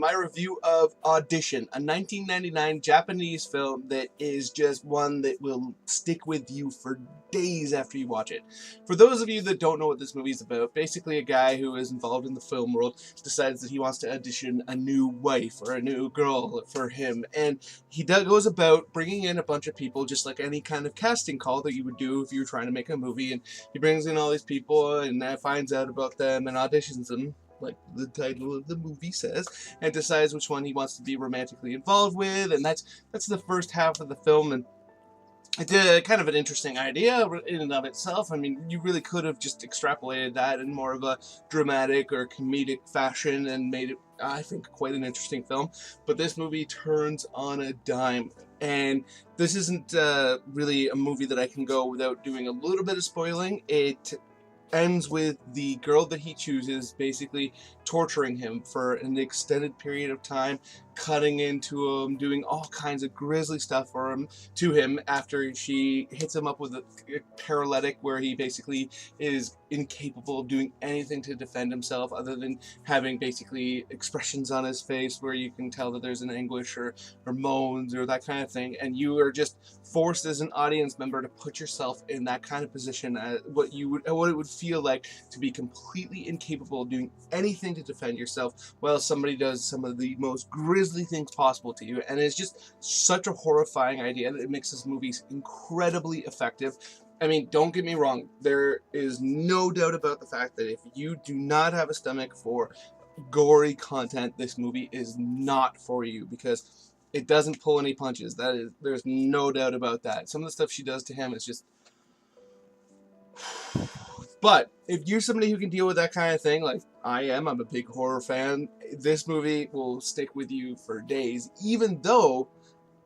my review of Audition, a 1999 Japanese film that is just one that will stick with you for days after you watch it. For those of you that don't know what this movie is about, basically a guy who is involved in the film world decides that he wants to audition a new wife or a new girl for him, and he goes about bringing in a bunch of people just like any kind of casting call that you would do if you were trying to make a movie, and he brings in all these people and finds out about them and auditions them, like the title of the movie says, and decides which one he wants to be romantically involved with, and that's the first half of the film. And it's kind of an interesting idea in and of itself. I mean, you really could have just extrapolated that in more of a dramatic or comedic fashion and made it, I think, quite an interesting film. But this movie turns on a dime. And this isn't really a movie that I can go without doing a little bit of spoiling. It ends with the girl that he chooses basically torturing him for an extended period of time, cutting into him, doing all kinds of grisly stuff to him after she hits him up with a paralytic where he basically is incapable of doing anything to defend himself other than having basically expressions on his face where you can tell that there's an anguish or moans or that kind of thing, and you are just forced as an audience member to put yourself in that kind of position, what it would feel like to be completely incapable of doing anything to defend yourself while somebody does some of the most grisly things possible to you. And it's just such a horrifying idea that it makes this movie incredibly effective. I mean, don't get me wrong, there is no doubt about the fact that if you do not have a stomach for gory content, this movie is not for you, because it doesn't pull any punches. There's no doubt about that. Some of the stuff she does to him is just... But if you're somebody who can deal with that kind of thing, like I'm a big horror fan, this movie will stick with you for days, even though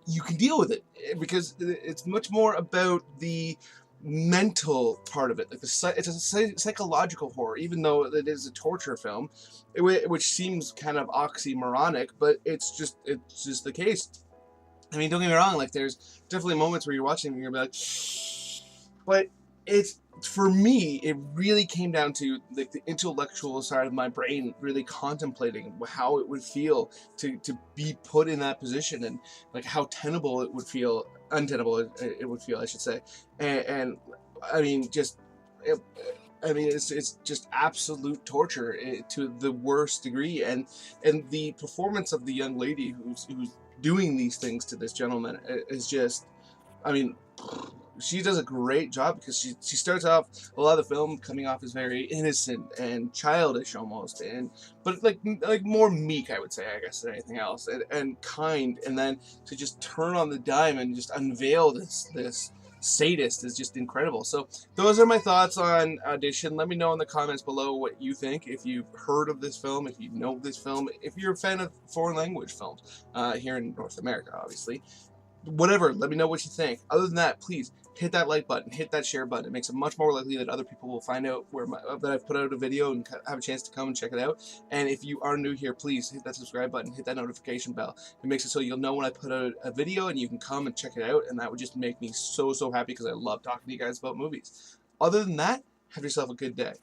you can deal with it, because it's much more about the mental part of it. Like it's a psychological horror, even though it is a torture film, which seems kind of oxymoronic, but it's just the case. I mean, don't get me wrong, like there's definitely moments where you're watching and you're like, but it's, for me, it really came down to like the intellectual side of my brain really contemplating how it would feel to be put in that position, and like how untenable it would feel, I should say. And I mean, it's just absolute torture to the worst degree, and the performance of the young lady who's doing these things to this gentleman is just, I mean, she does a great job, because she starts off a lot of the film coming off as very innocent and childish almost, but like more meek, I would say, I guess, than anything else, and kind, and then to just turn on the dime and just unveil this sadist is just incredible. So those are my thoughts on Audition. Let me know in the comments below what you think, if you've heard of this film, if you know this film, if you're a fan of foreign language films here in North America, obviously. Whatever, let me know what you think. Other than that, please hit that like button, hit that share button. It makes it much more likely that other people will find out that I've put out a video and have a chance to come and check it out. And if you are new here, please hit that subscribe button, hit that notification bell. It makes it so you'll know when I put out a video and you can come and check it out, and that would just make me so happy, because I love talking to you guys about movies. Other than that, have yourself a good day.